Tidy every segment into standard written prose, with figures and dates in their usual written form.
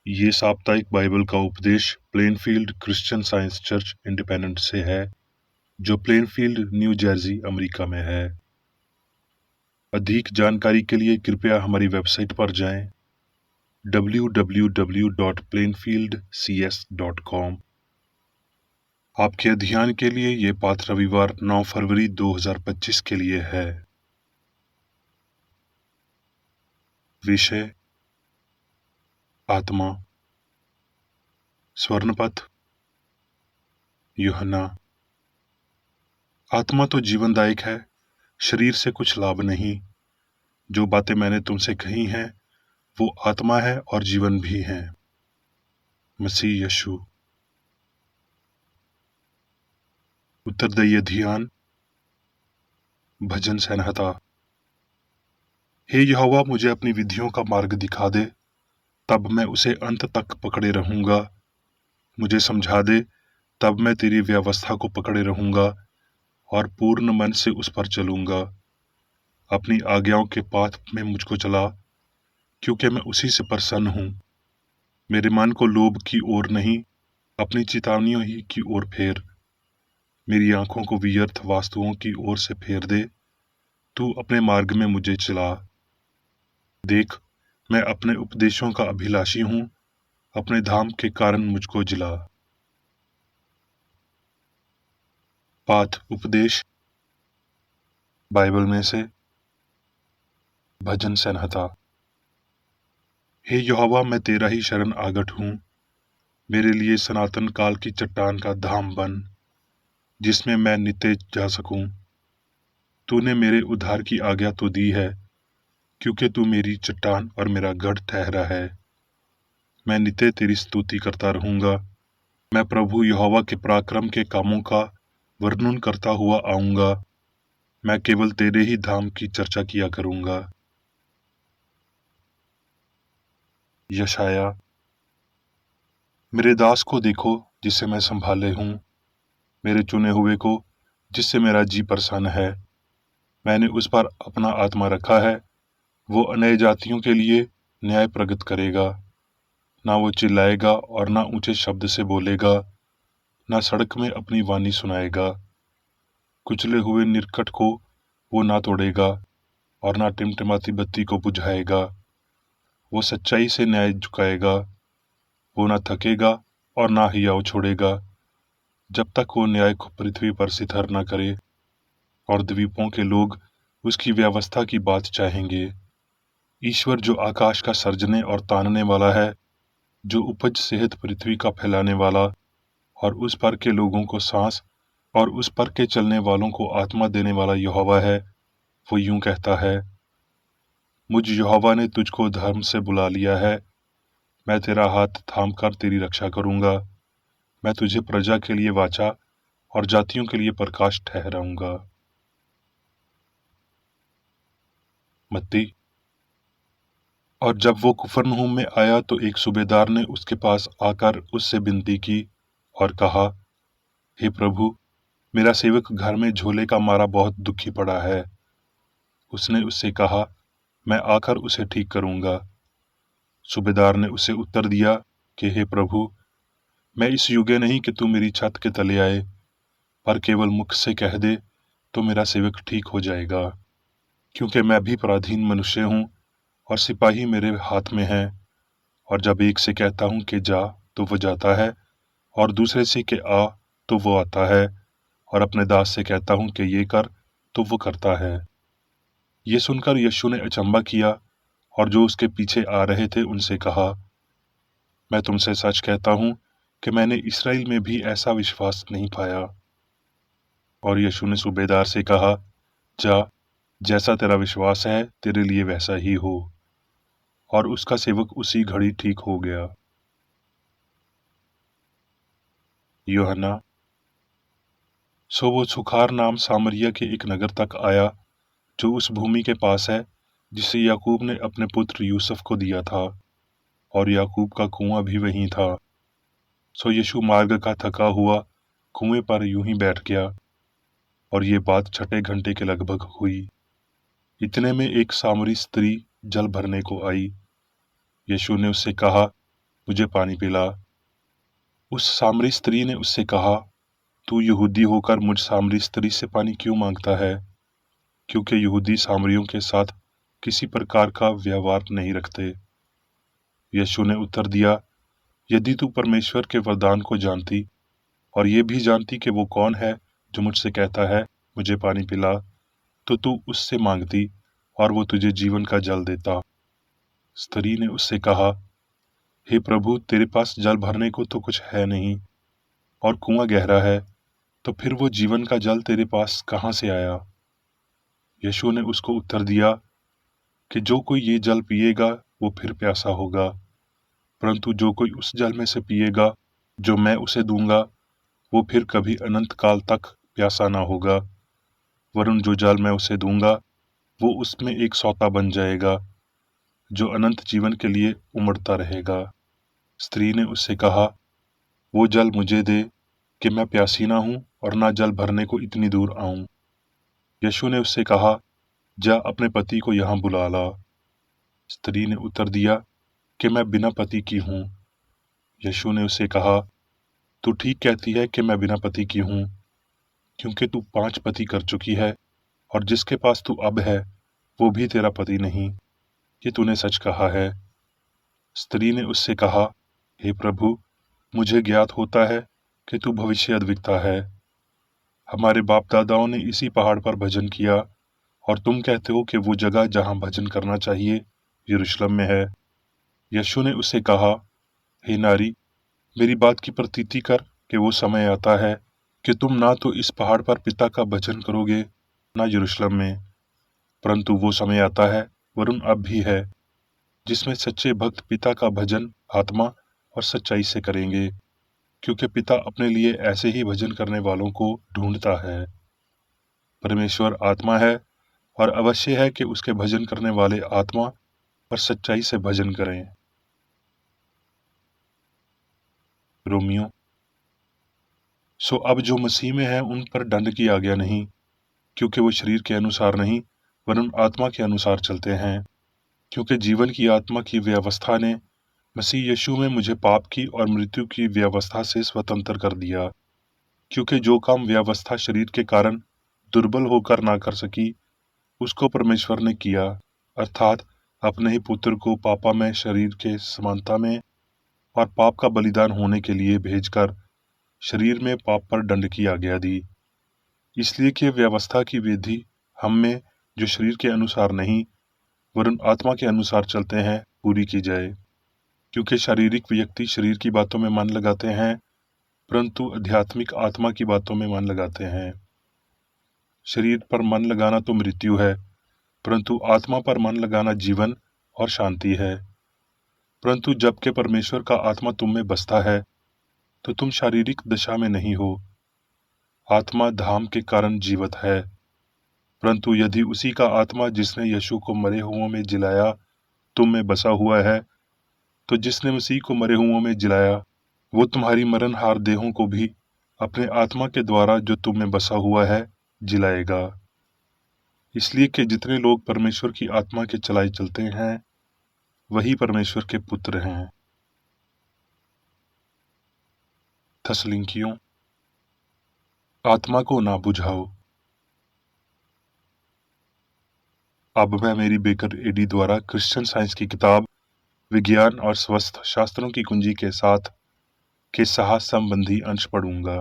ये साप्ताहिक बाइबल का उपदेश Plainfield Christian science church independent से है, जो प्लेनफील्ड, न्यू जर्सी, अमेरिका में है। अधिक जानकारी के लिए कृपया हमारी वेबसाइट पर जाएं www.plainfieldcs.com। आपके अध्ययन के लिए ये पाठ रविवार 9 फरवरी 2025 के लिए है। विषय आत्मा। स्वर्णपथ यूहन्ना। आत्मा तो जीवनदायक है, शरीर से कुछ लाभ नहीं। जो बातें मैंने तुमसे कही हैं वो आत्मा है और जीवन भी है। मसीह यीशु। उत्तरदायी ध्यान। भजन संहिता। हे यहोवा, मुझे अपनी विधियों का मार्ग दिखा दे, तब मैं उसे अंत तक पकड़े रहूंगा। मुझे समझा दे, तब मैं तेरी व्यवस्था को पकड़े रहूंगा और पूर्ण मन से उस पर चलूंगा। अपनी आज्ञाओं के पाथ में मुझको चला, क्योंकि मैं उसी से प्रसन्न हूं। मेरे मन को लोभ की ओर नहीं, अपनी चितावनियों ही की ओर फेर। मेरी आंखों को व्यर्थ वस्तुओं की ओर से फेर दे। तू अपने मार्ग में मुझे चला। देख, मैं अपने उपदेशों का अभिलाषी हूं, अपने धाम के कारण मुझको जिला। पाठ उपदेश बाइबल में से। भजन संहिता। हे यहोवा, मैं तेरा ही शरण आगत हूं। मेरे लिए सनातन काल की चट्टान का धाम बन, जिसमें मैं नित्य जा सकूं। तूने मेरे उद्धार की आज्ञा तो दी है, क्योंकि तू मेरी चट्टान और मेरा गढ़ ठहरा है। मैं नित्य तेरी स्तुति करता रहूंगा। मैं प्रभु यहोवा के पराक्रम के कामों का वर्णन करता हुआ आऊंगा। मैं केवल तेरे ही धाम की चर्चा किया करूंगा। यशाया। मेरे दास को देखो, जिसे मैं संभाले हूं, मेरे चुने हुए को, जिससे मेरा जी प्रसन्न है। मैंने उस पर अपना आत्मा रखा है। वो अन्य जातियों के लिए न्याय प्रगट करेगा। ना वो चिल्लाएगा और ना ऊंचे शब्द से बोलेगा, ना सड़क में अपनी वाणी सुनाएगा। कुचले हुए निरकट को वो ना तोड़ेगा और ना टिमटिमाती बत्ती को बुझाएगा। वो सच्चाई से न्याय झुकाएगा। वो ना थकेगा और ना हियाव छोड़ेगा, जब तक वो न्याय को पृथ्वी पर सिथर न करे। और द्वीपों के लोग उसकी व्यवस्था की बात चाहेंगे। ईश्वर जो आकाश का सर्जने और तानने वाला है, जो उपज सेहत पृथ्वी का फैलाने वाला, और उस पर के लोगों को सांस और उस पर के चलने वालों को आत्मा देने वाला यहोवा है, वो यूं कहता है, मुझ यहोवा ने तुझको धर्म से बुला लिया है। मैं तेरा हाथ थाम कर तेरी रक्षा करूंगा। मैं तुझे प्रजा के लिए वाचा और जातियों के लिए प्रकाश ठहराऊंगा। मत्ती। और जब वो कुफरनहूम में आया तो एक सूबेदार ने उसके पास आकर उससे विनती की और कहा, हे प्रभु, मेरा सेवक घर में झोले का मारा बहुत दुखी पड़ा है। उसने उससे कहा, मैं आकर उसे ठीक करूंगा। सूबेदार ने उसे उत्तर दिया कि हे प्रभु, मैं इस योग्य नहीं कि तू मेरी छत के तले आए, पर केवल मुख से कह दे तो मेरा सेवक ठीक हो जाएगा। क्योंकि मैं भी पराधीन मनुष्य हूं और सिपाही मेरे हाथ में हैं। और जब एक से कहता हूं कि जा तो वो जाता है, और दूसरे से कि आ तो वो आता है, और अपने दास से कहता हूं कि ये कर तो वो करता है। ये सुनकर यीशु ने अचंभा किया और जो उसके पीछे आ रहे थे उनसे कहा, मैं तुमसे सच कहता हूं कि मैंने इसराइल में भी ऐसा विश्वास नहीं पाया। और यीशु ने सूबेदार से कहा, जा, जैसा तेरा विश्वास है तेरे लिए वैसा ही हो। और उसका सेवक उसी घड़ी ठीक हो गया। यूहन्ना। सो वो सुखार नाम सामरिया के एक नगर तक आया, जो उस भूमि के पास है जिसे याकूब ने अपने पुत्र यूसुफ को दिया था, और याकूब का कुआं भी वहीं था। सो यीशु मार्ग का थका हुआ कुएं पर यूं ही बैठ गया, और ये बात 6 घंटे के लगभग हुई। इतने में एक सामरी स्त्री जल भरने को आई। यीशु ने उससे कहा, मुझे पानी पिला। उस सामरी स्त्री ने उससे कहा, तू यहूदी होकर मुझ सामरी स्त्री से पानी क्यों मांगता है? क्योंकि यहूदी सामरियों के साथ किसी प्रकार का व्यवहार नहीं रखते। यीशु ने उत्तर दिया, यदि तू परमेश्वर के वरदान को जानती और ये भी जानती कि वो कौन है जो मुझसे कहता है, मुझे पानी पिला, तो तू उससे मांगती और वो तुझे जीवन का जल देता। स्त्री ने उससे कहा, हे प्रभु, तेरे पास जल भरने को तो कुछ है नहीं और कुआं गहरा है, तो फिर वो जीवन का जल तेरे पास कहाँ से आया? यीशु ने उसको उत्तर दिया कि जो कोई ये जल पिएगा वो फिर प्यासा होगा, परंतु जो कोई उस जल में से पिएगा जो मैं उसे दूंगा, वो फिर कभी अनंत काल तक प्यासा ना होगा, वरन जो जल मैं उसे दूंगा वो उसमें एक सौता बन जाएगा जो अनंत जीवन के लिए उमड़ता रहेगा। स्त्री ने उससे कहा, वो जल मुझे दे कि मैं प्यासी ना हूं और ना जल भरने को इतनी दूर आऊं। यीशु ने उससे कहा, जा अपने पति को यहाँ बुला ला। स्त्री ने उत्तर दिया कि मैं बिना पति की हूँ। यीशु ने उससे कहा, तू ठीक कहती है कि मैं बिना पति की हूँ, क्योंकि तू 5 पति कर चुकी है और जिसके पास तू अब है वो भी तेरा पति नहीं। ये तूने सच कहा है। स्त्री ने उससे कहा, हे प्रभु, मुझे ज्ञात होता है कि तू भविष्यद्वक्ता है। हमारे बाप दादाओं ने इसी पहाड़ पर भजन किया और तुम कहते हो कि वो जगह जहाँ भजन करना चाहिए यरूशलेम में है। यीशु ने उससे कहा, हे नारी, मेरी बात की प्रतीति कर कि वो समय आता है कि तुम ना तो इस पहाड़ पर पिता का भजन करोगे ना यरूशलेम में, परंतु वो समय आता है, वरुण अब भी है, जिसमें सच्चे भक्त पिता का भजन आत्मा और सच्चाई से करेंगे, क्योंकि पिता अपने लिए ऐसे ही भजन करने वालों को ढूंढता है। परमेश्वर आत्मा है और अवश्य है कि उसके भजन करने वाले आत्मा और सच्चाई से भजन करें। रोमियो। सो अब जो मसीह में है उन पर दंड की आज्ञा नहीं, क्योंकि वो शरीर के अनुसार नहीं वरन आत्मा के अनुसार चलते हैं। क्योंकि जीवन की आत्मा की व्यवस्था ने मसीह यीशु में मुझे पाप की और मृत्यु की व्यवस्था से स्वतंत्र कर दिया। क्योंकि जो काम व्यवस्था शरीर के कारण दुर्बल होकर ना कर सकी, उसको परमेश्वर ने किया, अर्थात अपने ही पुत्र को पापा में शरीर के समानता में और पाप का बलिदान होने के लिए भेजकर शरीर में पाप पर दंड की आज्ञा दी, इसलिए कि व्यवस्था की विधि हम में जो शरीर के अनुसार नहीं वरन आत्मा के अनुसार चलते हैं पूरी की जाए। क्योंकि शारीरिक व्यक्ति शरीर की बातों में मन लगाते हैं, परंतु आध्यात्मिक आत्मा की बातों में मन लगाते हैं। शरीर पर मन लगाना तो मृत्यु है, परंतु आत्मा पर मन लगाना जीवन और शांति है। परंतु जबकि परमेश्वर का आत्मा तुम में बसता है, तो तुम शारीरिक दशा में नहीं हो। आत्मा धाम के कारण जीवित है। परंतु यदि उसी का आत्मा जिसने यीशु को मरे हुओं में जिलाया तुम में बसा हुआ है, तो जिसने मसीह को मरे हुओं में जिलाया वो तुम्हारी मरणहार देहों को भी अपने आत्मा के द्वारा जो तुम में बसा हुआ है जिलाएगा। इसलिए कि जितने लोग परमेश्वर की आत्मा के चलाए चलते हैं वही परमेश्वर के पुत्र हैं। थस्सलुनीकियों। आत्मा को ना बुझाओ। अब मैं मेरी बेकर एडी द्वारा क्रिश्चियन साइंस की किताब विज्ञान और स्वस्थ शास्त्रों की कुंजी के साथ के साहस संबंधी अंश पढ़ूंगा।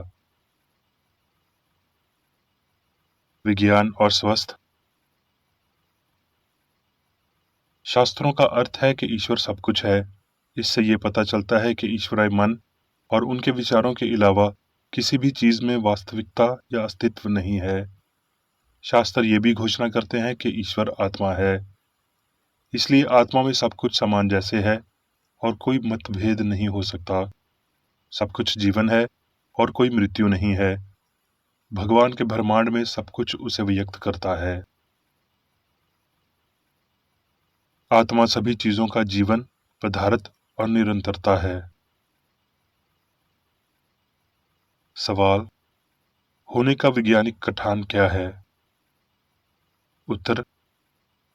विज्ञान और स्वस्थ शास्त्रों का अर्थ है कि ईश्वर सब कुछ है। इससे ये पता चलता है कि ईश्वरीय मन और उनके विचारों के अलावा किसी भी चीज में वास्तविकता या अस्तित्व नहीं है। शास्त्र ये भी घोषणा करते हैं कि ईश्वर आत्मा है, इसलिए आत्मा में सब कुछ समान जैसे है और कोई मतभेद नहीं हो सकता। सब कुछ जीवन है और कोई मृत्यु नहीं है। भगवान के ब्रह्मांड में सब कुछ उसे व्यक्त करता है। आत्मा सभी चीजों का जीवन, पदार्थ और निरंतरता है। सवाल, होने का वैज्ञानिक कथन क्या है? उत्तर,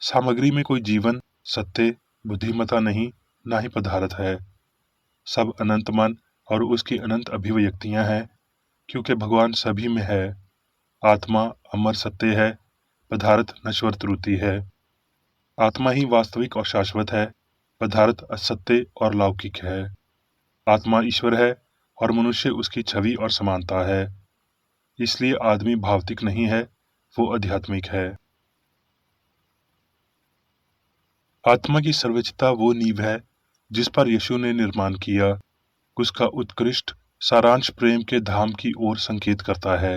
सामग्री में कोई जीवन, सत्य, बुद्धिमत्ता नहीं, ना ही पदार्थ है। सब अनंत मन और उसकी अनंत अभिव्यक्तियां हैं, क्योंकि भगवान सभी में है। आत्मा अमर सत्य है, पदार्थ नश्वर त्रुटि है। आत्मा ही वास्तविक और शाश्वत है, पदार्थ असत्य और लौकिक है। आत्मा ईश्वर है और मनुष्य उसकी छवि और समानता है। इसलिए आदमी भौतिक नहीं है, वो आध्यात्मिक है। आत्मा की सर्वोच्चता वो नींव है जिस पर यीशु ने निर्माण किया। उसका उत्कृष्ट सारांश प्रेम के धाम की ओर संकेत करता है।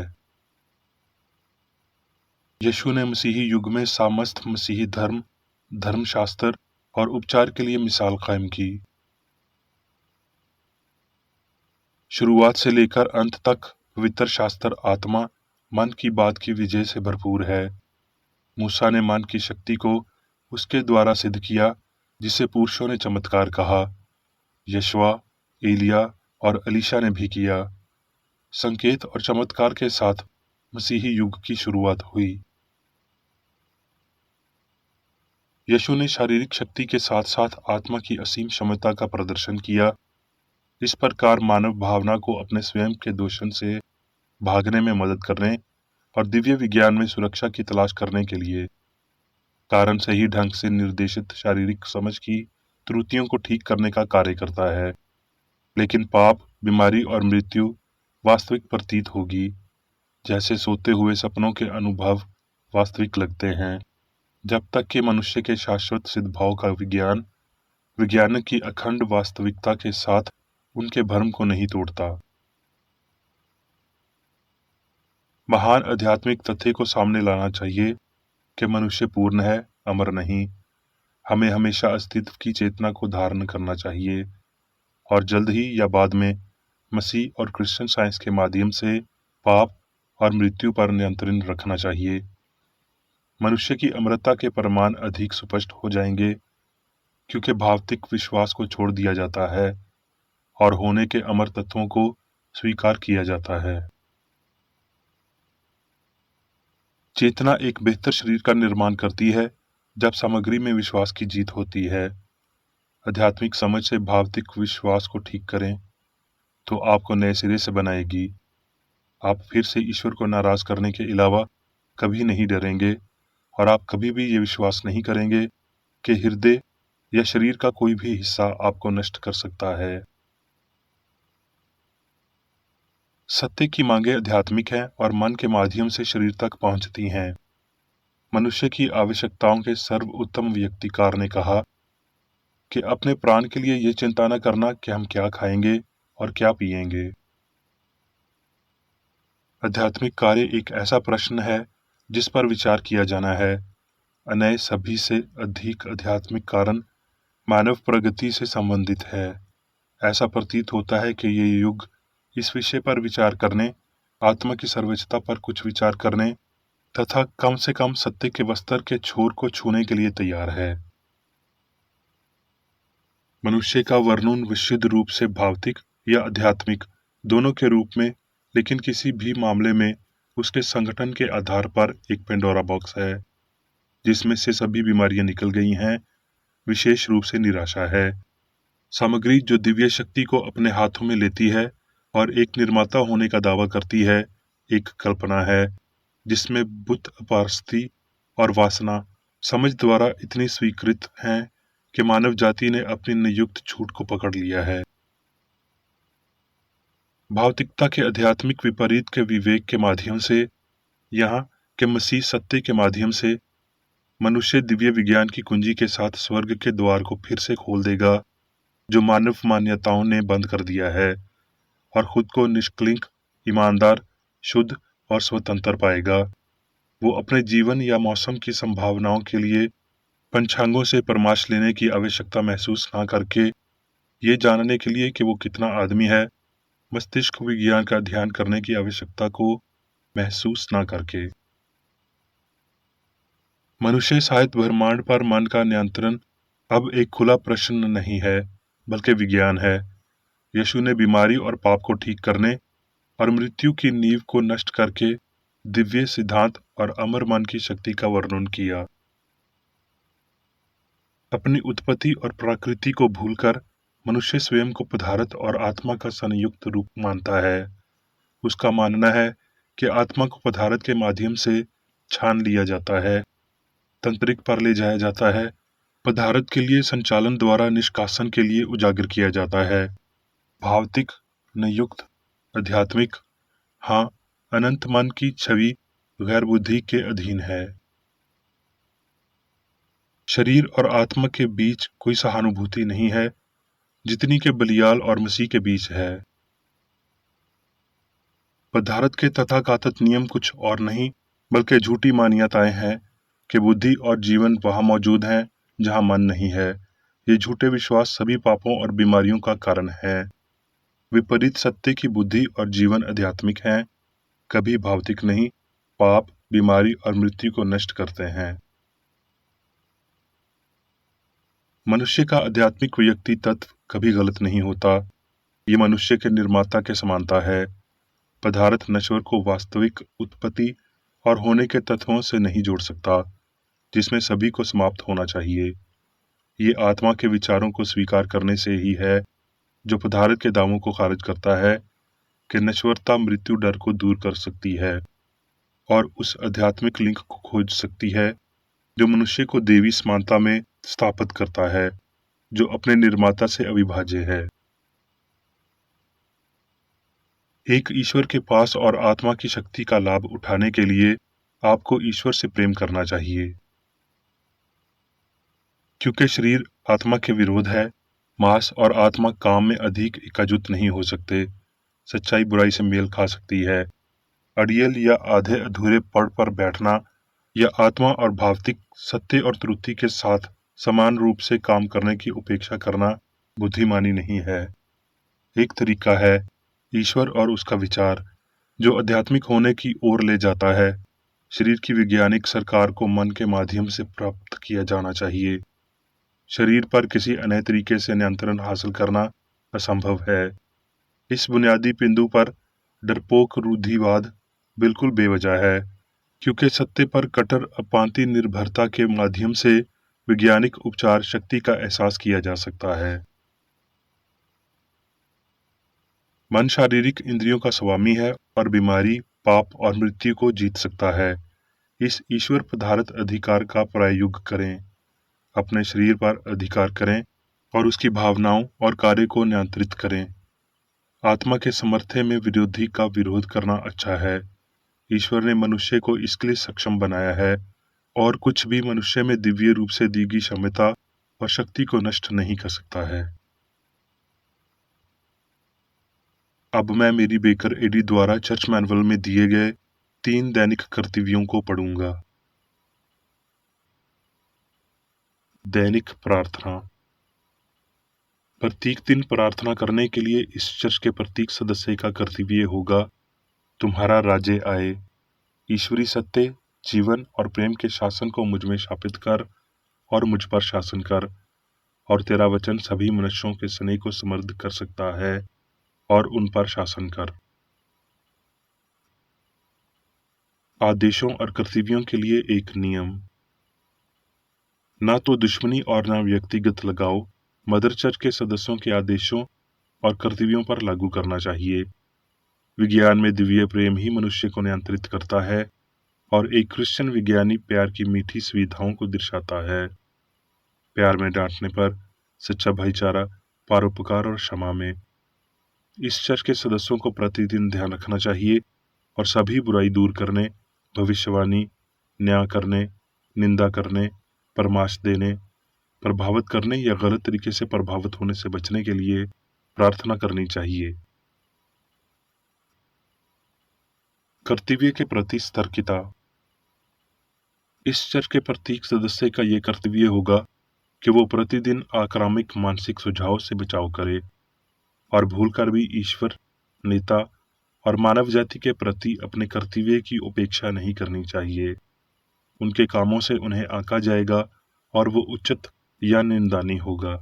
यीशु ने मसीही युग में समस्त मसीही धर्म, धर्मशास्त्र और उपचार के लिए मिसाल कायम की। शुरुआत से लेकर अंत तक पवित्र शास्त्र आत्मा मन की बात की विजय से भरपूर है। मूसा ने मन की शक्ति को उसके द्वारा सिद्ध किया, जिसे पुरुषों ने चमत्कार कहा। यशवा, एलिया और अलीशा ने भी किया। संकेत और चमत्कार के साथ मसीही युग की शुरुआत हुई। यीशु ने शारीरिक शक्ति के साथ साथ आत्मा की असीम क्षमता का प्रदर्शन किया। इस प्रकार मानव भावना को अपने स्वयं के दोषण से भागने में मदद करने और दिव्य विज्ञान में सुरक्षा की तलाश करने के लिए कारण सही ढंग से निर्देशित शारीरिक समझ की त्रुटियों को ठीक करने का कार्य करता है। लेकिन पाप, बीमारी और मृत्यु वास्तविक प्रतीत होगी, जैसे सोते हुए सपनों के अनुभव वास्तविक लगते हैं, जब तक कि मनुष्य के शाश्वत सिद्धभाव का विज्ञान की अखंड वास्तविकता के साथ उनके भ्रम को नहीं तोड़ता। महान आध्यात्मिक तथ्य को सामने लाना चाहिए कि मनुष्य पूर्ण है, अमर नहीं। हमें हमेशा अस्तित्व की चेतना को धारण करना चाहिए और जल्द ही या बाद में मसीह और क्रिश्चियन साइंस के माध्यम से पाप और मृत्यु पर नियंत्रण रखना चाहिए। मनुष्य की अमरता के प्रमाण अधिक स्पष्ट हो जाएंगे, क्योंकि भौतिक विश्वास को छोड़ दिया जाता है और होने के अमर तत्वों को स्वीकार किया जाता है। चेतना एक बेहतर शरीर का निर्माण करती है जब सामग्री में विश्वास की जीत होती है। आध्यात्मिक समझ से भौतिक विश्वास को ठीक करें तो आपको नए सिरे से बनाएगी। आप फिर से ईश्वर को नाराज करने के अलावा कभी नहीं डरेंगे और आप कभी भी ये विश्वास नहीं करेंगे कि हृदय या शरीर का कोई भी हिस्सा आपको नष्ट कर सकता है। सत्य की मांगें आध्यात्मिक हैं और मन के माध्यम से शरीर तक पहुंचती हैं। मनुष्य की आवश्यकताओं के सर्वोत्तम व्यक्तिकार ने कहा कि अपने प्राण के लिए ये चिंता न करना कि हम क्या खाएंगे और क्या पिएंगे। आध्यात्मिक कार्य एक ऐसा प्रश्न है जिस पर विचार किया जाना है। अन्य सभी से अधिक आध्यात्मिक कारण मानव प्रगति से संबंधित है। ऐसा प्रतीत होता है कि ये युग इस विषय पर विचार करने, आत्मा की सर्वोच्चता पर कुछ विचार करने तथा कम से कम सत्य के बस्तर के छोर को छूने के लिए तैयार है। मनुष्य का वर्णन विशुद्ध रूप से भौतिक या आध्यात्मिक दोनों के रूप में, लेकिन किसी भी मामले में उसके संगठन के आधार पर एक पेंडोरा बॉक्स है, जिसमें से सभी बीमारियां निकल गई हैं। विशेष रूप से निराशा है। सामग्री जो दिव्य शक्ति को अपने हाथों में लेती है और एक निर्माता होने का दावा करती है, एक कल्पना है जिसमें बुत अपारस्ती और वासना समझ द्वारा इतनी स्वीकृत हैं कि मानव जाति ने अपनी नियुक्त छूट को पकड़ लिया है। भौतिकता के आध्यात्मिक विपरीत के विवेक के माध्यम से, यहाँ के मसीह सत्य के माध्यम से, मनुष्य दिव्य विज्ञान की कुंजी के साथ स्वर्ग के द्वार को फिर से खोल देगा, जो मानव मान्यताओं ने बंद कर दिया है, और खुद को निष्कलंक, ईमानदार, शुद्ध और स्वतंत्र पाएगा। वो अपने जीवन या मौसम की संभावनाओं के लिए पंचांगों से परामर्श लेने की आवश्यकता महसूस न करके, ये जानने के लिए कि वो कितना आदमी है, मस्तिष्क विज्ञान का ध्यान करने की आवश्यकता को महसूस न करके। मनुष्य सहित ब्रह्मांड पर मन का नियंत्रण अब एक खुला प्रश्न नहीं है, बल्कि विज्ञान है। यीशु ने बीमारी और पाप को ठीक करने और मृत्यु की नींव को नष्ट करके दिव्य सिद्धांत और अमर मन की शक्ति का वर्णन किया। अपनी उत्पत्ति और प्रकृति को भूलकर मनुष्य स्वयं को पदार्थ और आत्मा का संयुक्त रूप मानता है। उसका मानना है कि आत्मा को पदार्थ के माध्यम से छान लिया जाता है, तंत्रिक पर ले जाया जाता है, पदार्थ के लिए संचालन द्वारा निष्कासन के लिए उजागर किया जाता है। भावतिक, संयुक्त, आध्यात्मिक, हाँ, अनंत मन की छवि गैर बुद्धि के अधीन है। शरीर और आत्मा के बीच कोई सहानुभूति नहीं है, जितनी के बलियाल और मसीह के बीच है। पदार्थ के तथाकथित नियम कुछ और नहीं बल्कि झूठी मान्यताएं हैं कि बुद्धि और जीवन वहां मौजूद हैं जहां मन नहीं है। ये झूठे विश्वास सभी पापों और बीमारियों का कारण है। विपरीत सत्य की बुद्धि और जीवन आध्यात्मिक हैं, कभी भौतिक नहीं। पाप, बीमारी और मृत्यु को नष्ट करते हैं। मनुष्य का आध्यात्मिक व्यक्ति तत्व कभी गलत नहीं होता। ये मनुष्य के निर्माता के समानता है। पदार्थ नश्वर को वास्तविक उत्पत्ति और होने के तत्वों से नहीं जोड़ सकता, जिसमें सभी को समाप्त होना चाहिए। ये आत्मा के विचारों को स्वीकार करने से ही है जो पदार्थ के दावों को खारिज करता है कि नश्वरता मृत्यु डर को दूर कर सकती है और उस आध्यात्मिक लिंक को खोज सकती है जो मनुष्य को देवी समानता में स्थापित करता है, जो अपने निर्माता से अविभाज्य है। एक ईश्वर के पास और आत्मा की शक्ति का लाभ उठाने के लिए आपको ईश्वर से प्रेम करना चाहिए। क्योंकि शरीर आत्मा के विरोध है, मांस और आत्मा काम में अधिक एकजुट नहीं हो सकते। सच्चाई बुराई से मेल खा सकती है। अड़ियल या आधे अधूरे पड़ पर बैठना या आत्मा और भौतिक सत्य और त्रुटि के साथ समान रूप से काम करने की उपेक्षा करना बुद्धिमानी नहीं है। एक तरीका है ईश्वर और उसका विचार, जो आध्यात्मिक होने की ओर ले जाता है। शरीर की वैज्ञानिक सरकार को मन के माध्यम से प्राप्त किया जाना चाहिए। शरीर पर किसी अन्य तरीके से नियंत्रण हासिल करना असंभव है। इस बुनियादी बिंदु पर डरपोक रूढ़िवाद बिल्कुल बेवजह है, क्योंकि सत्य पर कट्टर अपांति निर्भरता के माध्यम से वैज्ञानिक उपचार शक्ति का एहसास किया जा सकता है। मन शारीरिक इंद्रियों का स्वामी है और बीमारी, पाप और मृत्यु को जीत सकता है। इस ईश्वर पदार्थ अधिकार का प्रयोग करें, अपने शरीर पर अधिकार करें और उसकी भावनाओं और कार्य को नियंत्रित करें। आत्मा के समर्थन में विरोधी का विरोध करना अच्छा है। ईश्वर ने मनुष्य को इसके लिए सक्षम बनाया है और कुछ भी मनुष्य में दिव्य रूप से दी गई क्षमता और शक्ति को नष्ट नहीं कर सकता है। अब मैं मेरी बेकर एडी द्वारा चर्च मैनुअल में दिए गए 3 दैनिक कर्तव्यों को पढ़ूंगा। दैनिक प्रार्थना। प्रत्येक दिन प्रार्थना करने के लिए इस चर्च के प्रत्येक सदस्य का कर्तव्य होगा, तुम्हारा राज्य आए, ईश्वरी सत्य, जीवन और प्रेम के शासन को मुझ में स्थापित कर और मुझ पर शासन कर, और तेरा वचन सभी मनुष्यों के स्नेह को समृद्ध कर सकता है और उन पर शासन कर। आदेशों और कर्तव्यों के लिए एक नियम। ना तो दुश्मनी और ना व्यक्तिगत लगाव मदर चर्च के सदस्यों के आदेशों और कर्तव्यों पर लागू करना चाहिए। विज्ञान में दिव्य प्रेम ही मनुष्य को नियंत्रित करता है और एक क्रिश्चियन विज्ञानी प्यार की मीठी सुविधाओं को दर्शाता है। प्यार में डांटने पर, सच्चा भाईचारा, परोपकार और क्षमा में। इस चर्च के सदस्यों को प्रतिदिन ध्यान रखना चाहिए और सभी बुराई दूर करने, भविष्यवाणी, न्याय करने, निंदा करने, परामर्श देने, प्रभावित करने या गलत तरीके से प्रभावित होने से बचने के लिए प्रार्थना करनी चाहिए। कर्तव्य के प्रति सतर्कता। इस चर्च के प्रत्येक सदस्य का यह कर्तव्य होगा कि वो प्रतिदिन आक्रामक मानसिक सुझाव से बचाव करे और भूलकर भी ईश्वर, नेता और मानव जाति के प्रति अपने कर्तव्य की उपेक्षा नहीं करनी चाहिए। उनके कामों से उन्हें आंका जाएगा और वो उचित या निंदनीय होगा।